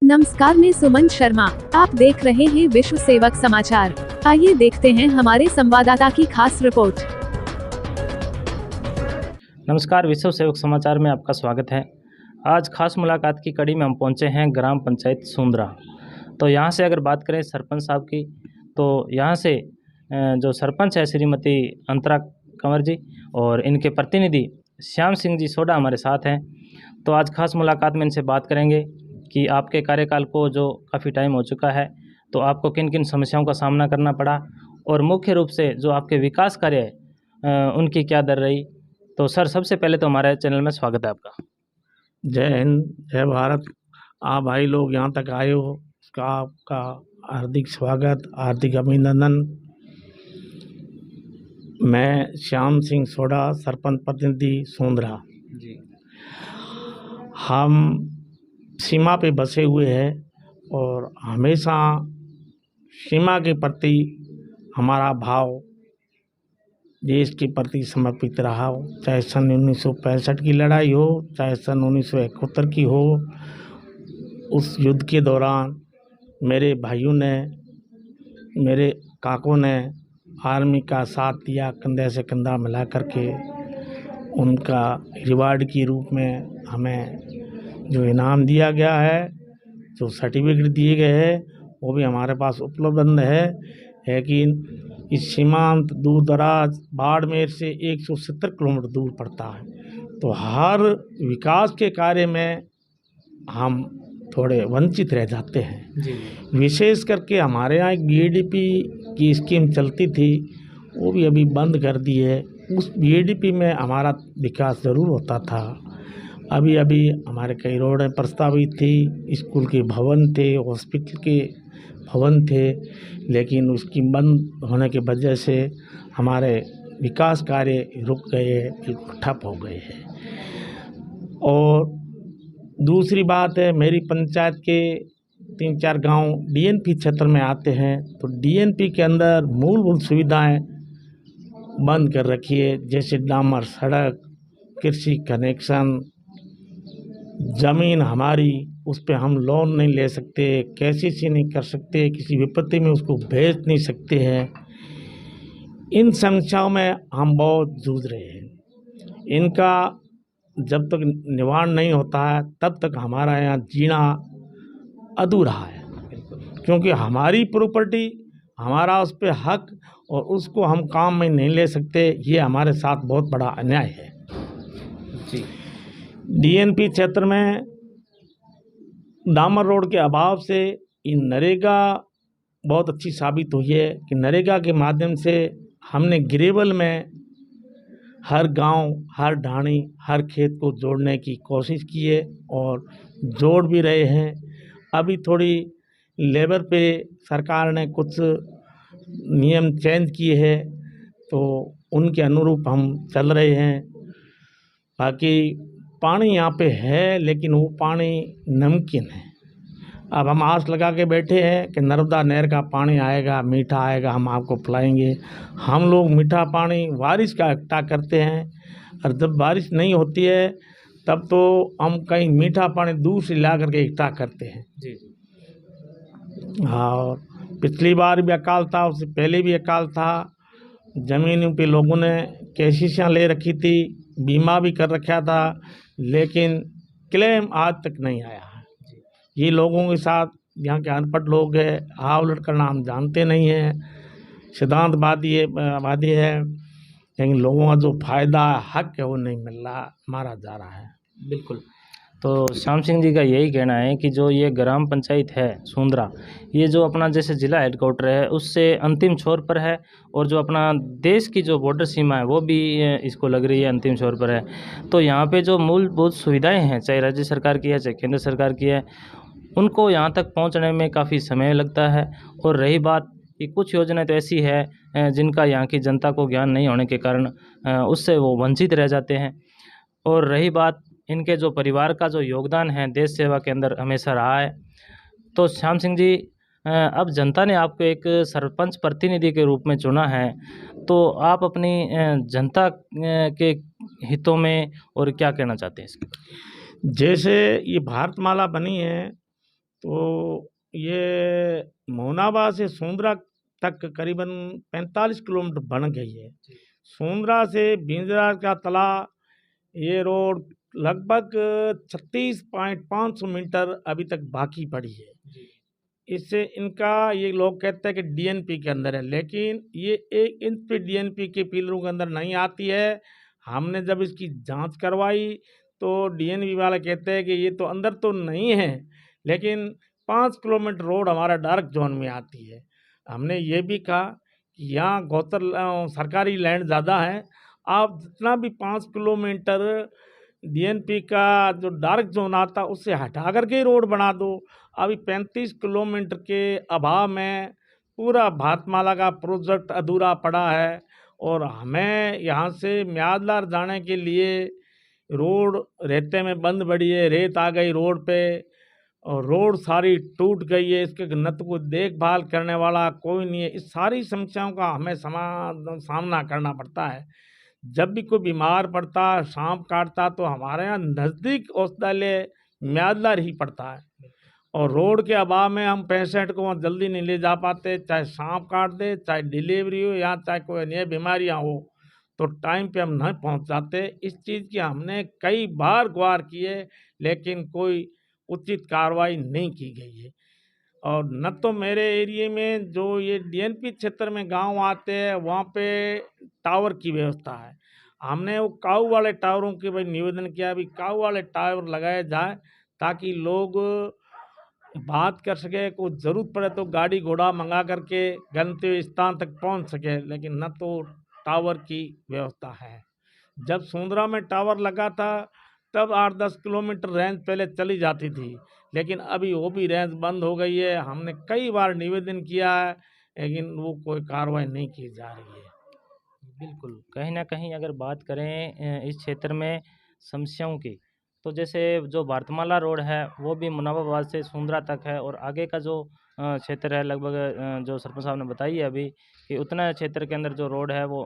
नमस्कार, मैं सुमन शर्मा। आप देख रहे हैं विश्व सेवक समाचार। आइए देखते हैं हमारे संवाददाता की खास रिपोर्ट। नमस्कार, विश्व सेवक समाचार में आपका स्वागत है। आज खास मुलाकात की कड़ी में हम पहुंचे हैं ग्राम पंचायत सुंदरा। तो यहां से अगर बात करें सरपंच साहब की, तो यहां से जो सरपंच है श्रीमती अंतरा कंवर जी और इनके प्रतिनिधि श्याम सिंह जी सोडा हमारे साथ हैं। तो आज खास मुलाकात में इनसे बात करेंगे कि आपके कार्यकाल को जो काफ़ी टाइम हो चुका है, तो आपको किन किन समस्याओं का सामना करना पड़ा और मुख्य रूप से जो आपके विकास कार्य है उनकी क्या दर रही। तो सर, सबसे पहले तो हमारे चैनल में स्वागत है आपका। जय हिंद, जय भारत। आप भाई लोग यहाँ तक आए हो, उसका आपका हार्दिक स्वागत, हार्दिक अभिनंदन। मैं श्याम सिंह सोडा, सरपंच प्रतिनिधि सुंदरा जी। हम सीमा पे बसे हुए हैं और हमेशा सीमा के प्रति हमारा भाव देश के प्रति समर्पित रहा हो। चाहे सन 1965 की लड़ाई हो, चाहे सन 1971 की हो। उस युद्ध के दौरान मेरे भाइयों ने, मेरे काकों ने आर्मी का साथ दिया, कंधे से कंधा मिला करके। उनका रिवार्ड के रूप में हमें जो इनाम दिया गया है, जो सर्टिफिकेट दिए गए हैं, वो भी हमारे पास उपलब्ध है। लेकिन इस सीमांत दूर दराज बाड़मेर से 170 किलोमीटर दूर पड़ता है, तो हर विकास के कार्य में हम थोड़े वंचित रह जाते हैं। जी। विशेष करके हमारे यहाँ एक बीएडीपी की स्कीम चलती थी, वो भी अभी बंद कर दी है। उस बीएडीपी में हमारा विकास ज़रूर होता था। अभी हमारे कई रोडें प्रस्तावित थी, स्कूल के भवन थे, हॉस्पिटल के भवन थे, लेकिन उसकी बंद होने की वजह से हमारे विकास कार्य रुक गए, बिल्कुल ठप हो गए हैं। और दूसरी बात है, मेरी पंचायत के 3-4 गांव डीएनपी क्षेत्र में आते हैं, तो डीएनपी के अंदर मूलभूत सुविधाएं बंद कर रखी है, जैसे डामर सड़क, कृषि कनेक्शन, ज़मीन हमारी, उस पे हम लोन नहीं ले सकते, केसीसी नहीं कर सकते, किसी विपत्ति में उसको बेच नहीं सकते हैं। इन समस्याओं में हम बहुत जूझ रहे हैं। इनका जब तक निवारण नहीं होता है, तब तक हमारा यहाँ जीना अधूरा है, क्योंकि हमारी प्रॉपर्टी, हमारा उस पर हक, और उसको हम काम में नहीं ले सकते। ये हमारे साथ बहुत बड़ा अन्याय है। जी। डीएनपी क्षेत्र में डामर रोड के अभाव से इन नरेगा बहुत अच्छी साबित हुई है कि नरेगा के माध्यम से हमने ग्रेवल में हर गांव, हर ढाणी, हर खेत को जोड़ने की कोशिश की है और जोड़ भी रहे हैं। अभी थोड़ी लेबर पे सरकार ने कुछ नियम चेंज किए हैं, तो उनके अनुरूप हम चल रहे हैं। बाकी पानी यहाँ पे है, लेकिन वो पानी नमकीन है। अब हम आस लगा के बैठे हैं कि नर्मदा नहर का पानी आएगा, मीठा आएगा, हम आपको पिलाएंगे। हम लोग मीठा पानी बारिश का इकट्ठा करते हैं, और जब बारिश नहीं होती है तब तो हम कहीं मीठा पानी दूर से ला करके इकट्ठा करते हैं। जी। और पिछली बार भी अकाल था, उससे पहले भी अकाल था। ज़मीनों पे लोगों ने केसीसियाँ ले रखी थी, बीमा भी कर रखा था, लेकिन क्लेम आज तक नहीं आया है। ये लोगों के साथ यहाँ के अनपढ़ लोग हैं, हाव उलट करना हम जानते नहीं हैं, सिद्धांतवादी है, लेकिन लोगों का जो फायदा हक है वो नहीं मिल रहा, मारा जा रहा है। बिल्कुल। तो श्याम सिंह जी का यही कहना है कि जो ये ग्राम पंचायत है सुंदरा, ये जो अपना जैसे जिला हेडक्वार्टर है उससे अंतिम छोर पर है, और जो अपना देश की जो बॉर्डर सीमा है वो भी इसको लग रही है अंतिम छोर पर है। तो यहाँ पे जो मूलभूत सुविधाएं हैं, चाहे राज्य सरकार की है चाहे केंद्र सरकार की है, उनको यहाँ तक पहुँचने में काफ़ी समय लगता है। और रही बात कि कुछ योजनाएं तो ऐसी है जिनका यहाँ की जनता को ज्ञान नहीं होने के कारण उससे वो वंचित रह जाते हैं। और रही बात इनके जो परिवार का जो योगदान है देश सेवा के अंदर हमेशा रहा है। तो श्याम सिंह जी, अब जनता ने आपको एक सरपंच प्रतिनिधि के रूप में चुना है, तो आप अपनी जनता के हितों में और क्या कहना चाहते हैं इसके? जैसे ये भारतमाला बनी है, तो ये मोहनाबाद से सोंदरा तक करीबन 45 किलोमीटर बन गई है। सोंदरा से बिंद्रा का तला ये रोड लगभग 36.500 मीटर अभी तक बाकी पड़ी है। इससे इनका ये लोग कहते हैं कि डीएनपी के अंदर है, लेकिन ये 1 इंच पे डीएनपी के पिलरों के अंदर नहीं आती है। हमने जब इसकी जांच करवाई तो डीएनपी वाले कहते हैं कि ये तो अंदर तो नहीं है, लेकिन 5 किलोमीटर रोड हमारा डार्क जोन में आती है। हमने ये भी कहा कि यहाँ सरकारी लैंड ज़्यादा है, आप जितना भी 5 किलोमीटर डीएनपी का जो डार्क जोन आता उससे हटा करके ही रोड बना दो। अभी 35 किलोमीटर के अभाव में पूरा भारतमाला का प्रोजेक्ट अधूरा पड़ा है और हमें यहाँ से म्यादलार जाने के लिए रोड रेते में बंद पड़ी है, रेत आ गई रोड पे और रोड सारी टूट गई है। इसके न तो कोई देखभाल करने वाला कोई नहीं है। इस सारी समस्याओं का हमें सामना करना पड़ता है। जब भी कोई बीमार पड़ता, सांप काटता तो हमारे यहाँ नज़दीक औषधालय म्यादलार ही पड़ता है और रोड के अभाव में हम पेशेंट को वहाँ जल्दी नहीं ले जा पाते। चाहे सांप काट दे, चाहे डिलीवरी हो या चाहे कोई अन्य बीमारियाँ हो, तो टाइम पे हम नहीं पहुँच जाते। इस चीज़ की हमने कई बार गुहार की है, लेकिन कोई उचित कार्रवाई नहीं की गई है। और न तो मेरे एरिए में जो ये डीएनपी क्षेत्र में गांव आते हैं वहाँ पे टावर की व्यवस्था है। हमने वो काऊ वाले टावरों के भाई निवेदन किया, अभी काऊ वाले टावर लगाए जाए ताकि लोग बात कर सके, को ज़रूरत पड़े तो गाड़ी घोड़ा मंगा करके गंतव्य स्थान तक पहुंच सके, लेकिन न तो टावर की व्यवस्था है। जब सोंदरा में टावर लगा था तब 8-10 किलोमीटर रेंज पहले चली जाती थी, लेकिन अभी वो भी रेंज बंद हो गई है। हमने कई बार निवेदन किया है, लेकिन वो कोई कार्रवाई नहीं की जा रही है। बिल्कुल, कहीं न कहीं अगर बात करें इस क्षेत्र में समस्याओं की, तो जैसे जो भारतमाला रोड है, वो भी मुनाबाबाद से सोंदरा तक है और आगे का जो क्षेत्र है लगभग जो सरपंच साहब ने बताई है अभी कि उतना क्षेत्र के अंदर जो रोड है वो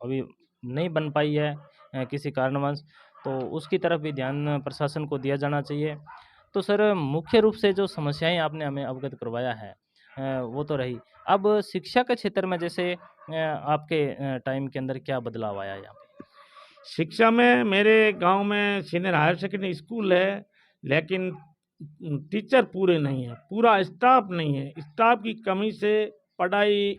अभी नहीं बन पाई है किसी कारणवश, तो उसकी तरफ भी ध्यान प्रशासन को दिया जाना चाहिए। तो सर मुख्य रूप से जो समस्याएँ आपने हमें अवगत करवाया है वो तो रही। अब शिक्षा के क्षेत्र में जैसे आपके टाइम के अंदर क्या बदलाव आया यहाँ पे? शिक्षा में मेरे गांव में सीनियर हायर सेकेंडरी स्कूल है, लेकिन टीचर पूरे नहीं है, पूरा स्टाफ नहीं है। स्टाफ की कमी से पढ़ाई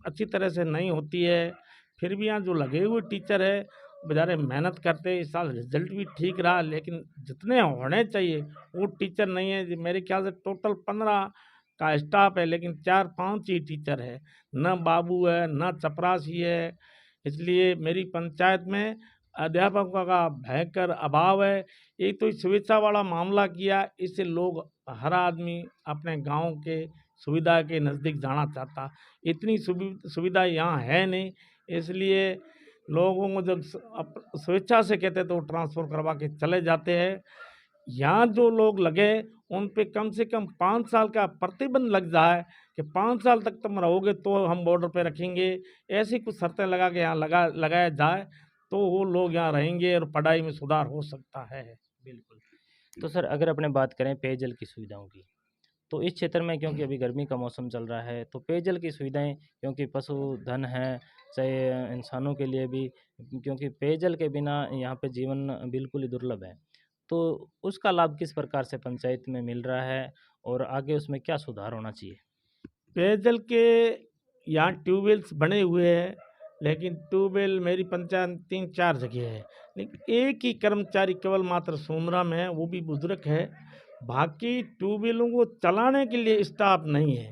अच्छी तरह से नहीं होती है। फिर भी यहाँ जो लगे हुए टीचर है बेचारे मेहनत करते हैं। इस साल रिजल्ट भी ठीक रहा, लेकिन जितने होने चाहिए वो टीचर नहीं है। मेरे ख्याल से टोटल 15 का स्टाफ है, लेकिन 4-5 ही टीचर है। न बाबू है, न चपरासी है। इसलिए मेरी पंचायत में अध्यापकों का भयंकर अभाव है। एक तो स्वेच्छा वाला मामला किया, इससे लोग हर आदमी अपने गांव के सुविधा के नज़दीक जाना चाहता। इतनी सुविधा यहाँ है नहीं, इसलिए लोगों को जब स्वेच्छा से कहते तो ट्रांसफ़र करवा के चले जाते हैं। यहाँ जो लोग लगे उन पे कम से कम 5 साल का प्रतिबंध लग जाए कि 5 साल तक तुम रहोगे तो हम बॉर्डर पे रखेंगे। ऐसी कुछ शर्तें लगा के यहाँ लगाया जाए तो वो लोग यहाँ रहेंगे और पढ़ाई में सुधार हो सकता है। बिल्कुल। तो सर अगर अपने बात करें पेयजल की सुविधाओं की, तो इस क्षेत्र में क्योंकि अभी गर्मी का मौसम चल रहा है, तो पेयजल की सुविधाएँ क्योंकि पशुधन है, चाहे इंसानों के लिए भी, क्योंकि पेयजल के बिना यहाँ पे जीवन बिल्कुल ही दुर्लभ है। तो उसका लाभ किस प्रकार से पंचायत में मिल रहा है और आगे उसमें क्या सुधार होना चाहिए? पेयजल के यहाँ ट्यूबवेल्स बने हुए हैं, लेकिन ट्यूबवेल मेरी पंचायत में 3-4 जगह है, लेकिन एक ही कर्मचारी केवल मात्र सोमरा में है, वो भी बुजुर्ग है। बाकी ट्यूबवेलों को चलाने के लिए स्टाफ नहीं है।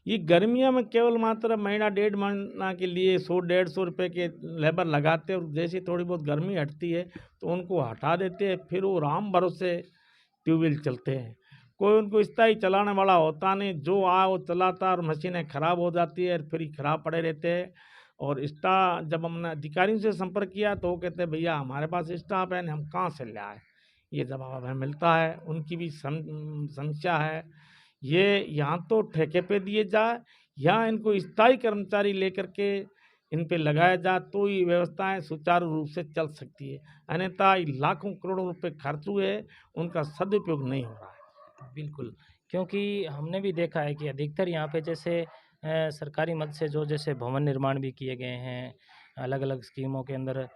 ये गर्मियों में केवल मात्र महीना 1.5 महीना के लिए 100-150 रुपये के लेबर लगाते हैं और जैसे थोड़ी बहुत गर्मी हटती है तो उनको हटा देते हैं, फिर वो राम भरोसे ट्यूबवेल चलते हैं। कोई उनको स्थायी चलाने वाला होता नहीं, जो आए वो चलाता और मशीनें ख़राब हो जाती है, फिर ही ख़राब पड़े रहते हैं। और जब हमने अधिकारियों से संपर्क किया तो वो कहते हैं भैया हमारे पास स्टाफ है, हम कहाँ से ले आए। ये जवाब हमें मिलता है। उनकी भी समस्या है। ये यहाँ तो ठेके पे दिए जाए या इनको स्थायी कर्मचारी लेकर के इन पे लगाया जाए तो ये व्यवस्थाएं सुचारू रूप से चल सकती है। अन्यथा लाखों करोड़ों रुपए खर्च हुए, उनका सदुपयोग नहीं हो रहा है। बिल्कुल, क्योंकि हमने भी देखा है कि अधिकतर यहाँ पे जैसे सरकारी मद से जो जैसे भवन निर्माण भी किए गए हैं, अलग-अलग स्कीमों के अंदर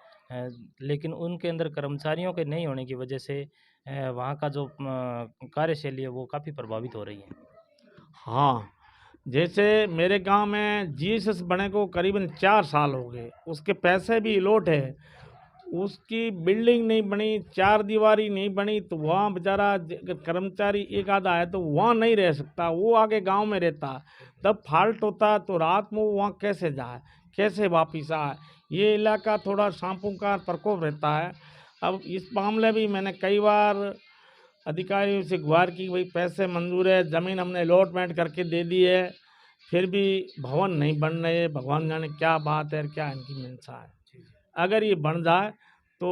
लेकिन उनके अंदर कर्मचारियों के नहीं होने की वजह से वहाँ का जो कार्यशैली है वो काफ़ी प्रभावित हो रही है। हाँ, जैसे मेरे गांव में जीएसएस बने को करीबन 4 साल हो गए, उसके पैसे भी अलॉट है, उसकी बिल्डिंग नहीं बनी, चार दीवारी नहीं बनी, तो वहाँ बेचारा अगर कर्मचारी एक आधा है तो वहाँ नहीं रह सकता, वो आगे गांव में रहता। तब फॉल्ट होता तो रात में वो वहाँ कैसे जाए, कैसे वापिस आए। ये इलाका थोड़ा सांपों का प्रकोप रहता है। अब इस मामले भी मैंने कई बार अधिकारियों से गुहार की, भाई पैसे मंजूर है, ज़मीन हमने अलॉटमेंट करके दे दी है, फिर भी भवन नहीं बन रहे। भगवान जाने क्या बात है, क्या इनकी मंशा है। अगर ये बन जाए तो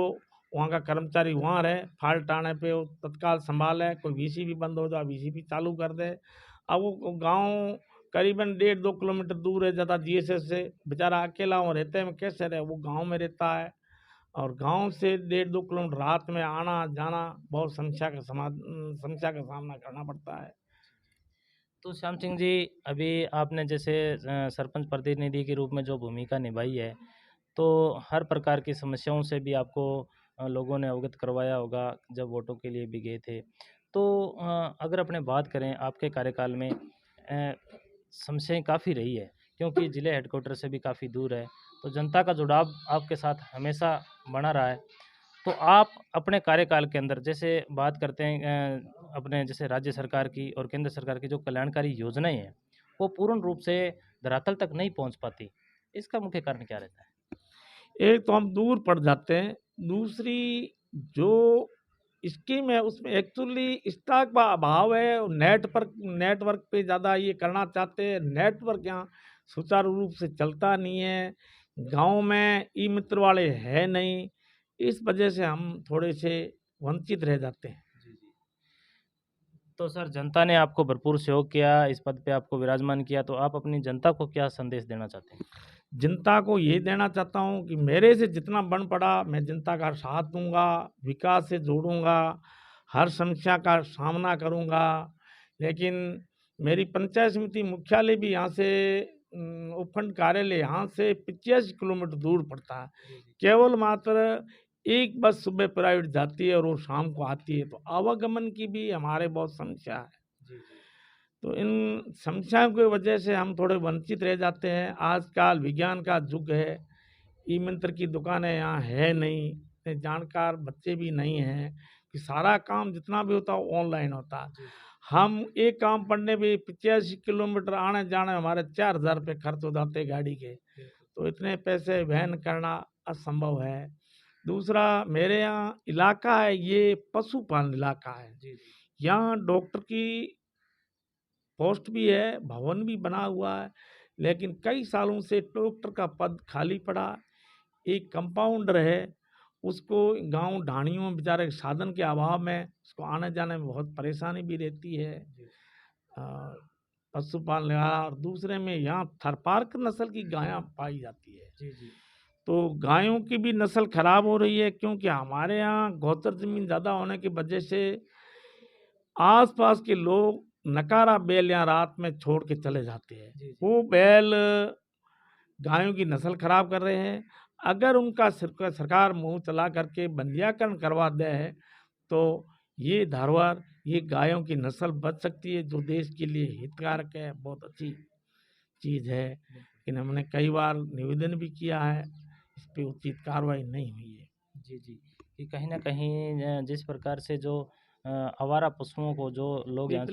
वहाँ का कर्मचारी वहाँ रहे, फॉल्ट आने पे वो तत्काल संभाले, कोई वीसी भी बंद हो जाए वीसी भी चालू कर दे। अब वो गांव करीबन 1.5-2 किलोमीटर दूर है ज़्यादा जीएसएस से, बेचारा अकेला वहाँ रहते हैं, कैसे रहे। वो गांव में रहता है और गांव से 1.5-2 किलोमीटर रात में आना जाना बहुत समस्या का सामना करना पड़ता है। तो श्याम सिंह जी, अभी आपने जैसे सरपंच प्रतिनिधि के रूप में जो भूमिका निभाई है, तो हर प्रकार की समस्याओं से भी आपको लोगों ने अवगत करवाया होगा जब वोटों के लिए भी गए थे। तो अगर अपने बात करें आपके कार्यकाल में समस्याएं काफ़ी रही है, क्योंकि ज़िले हेडक्वार्टर से भी काफ़ी दूर है, तो जनता का जुड़ाव आपके साथ हमेशा बना रहा है। तो आप अपने कार्यकाल के अंदर जैसे बात करते हैं अपने जैसे राज्य सरकार की और केंद्र सरकार की जो कल्याणकारी योजनाएं हैं, वो पूर्ण रूप से धरातल तक नहीं पहुंच पाती। इसका मुख्य कारण क्या रहता है? एक तो हम दूर पड़ जाते हैं, दूसरी जो स्कीम है उसमें एक्चुअली स्टॉक का अभाव है। और नेटवर्क पे ज़्यादा ये करना चाहते हैं, नेटवर्क यहाँ सुचारू रूप से चलता नहीं है, गांव में ई मित्र वाले है नहीं, इस वजह से हम थोड़े से वंचित रह जाते हैं। जी, जी। तो सर, जनता ने आपको भरपूर सहयोग किया, इस पद पे आपको विराजमान किया, तो आप अपनी जनता को क्या संदेश देना चाहते हैं? जनता को ये देना चाहता हूँ कि मेरे से जितना बन पड़ा मैं जनता का साथ दूंगा, विकास से जोड़ूंगा, हर समस्या का सामना करूंगा। लेकिन मेरी पंचायत समिति मुख्यालय भी यहाँ से उपखंड कार्यालय यहाँ से 85 किलोमीटर दूर पड़ता है। केवल मात्र एक बस सुबह प्राइवेट जाती है और वो शाम को आती है, तो आवागमन की भी हमारे बहुत समस्या है। जी, जी। तो इन समस्याओं की वजह से हम थोड़े वंचित रह जाते हैं। आजकल विज्ञान का युग है, ई मित्र की दुकानें यहाँ है नहीं, इतने जानकार बच्चे भी नहीं हैं कि सारा काम जितना भी होता है ऑनलाइन होता है। हम एक काम पढ़ने पे 85 किलोमीटर आने जाने हमारे 4,000 रुपये खर्च हो जाते गाड़ी के, तो इतने पैसे वहन करना असंभव है। दूसरा, मेरे यहाँ इलाका है ये पशुपालन इलाका है, यहाँ डॉक्टर की पोस्ट भी है, भवन भी बना हुआ है, लेकिन कई सालों से डॉक्टर का पद खाली पड़ा। एक कंपाउंडर है, उसको गांव ढाणियों में बेचारे साधन के अभाव में उसको आने जाने में बहुत परेशानी भी रहती है। अ, पशुपालन और दूसरे में यहाँ थरपारक नस्ल की गायें पाई जाती है। जी, जी। तो गायों की भी नस्ल खराब हो रही है, क्योंकि हमारे यहाँ गौचर जमीन ज़्यादा होने की वजह से आसपास के लोग नकारा बैल यहाँ रात में छोड़ के चले जाते हैं। वो बैल गायों की नस्ल खराब कर रहे हैं। अगर उनका सरकार मुंह चला करके बंधियाकरण करवा दे है तो ये धारवाड़ ये गायों की नस्ल बच सकती है, जो देश के लिए हितकारक है, बहुत अच्छी चीज़ है। लेकिन हमने कई बार निवेदन भी किया है, इस पर उचित कार्रवाई नहीं हुई है। जी, जी। कि कहीं न कहीं जिस प्रकार से जो आवारा पशुओं को जो लोग यहाँ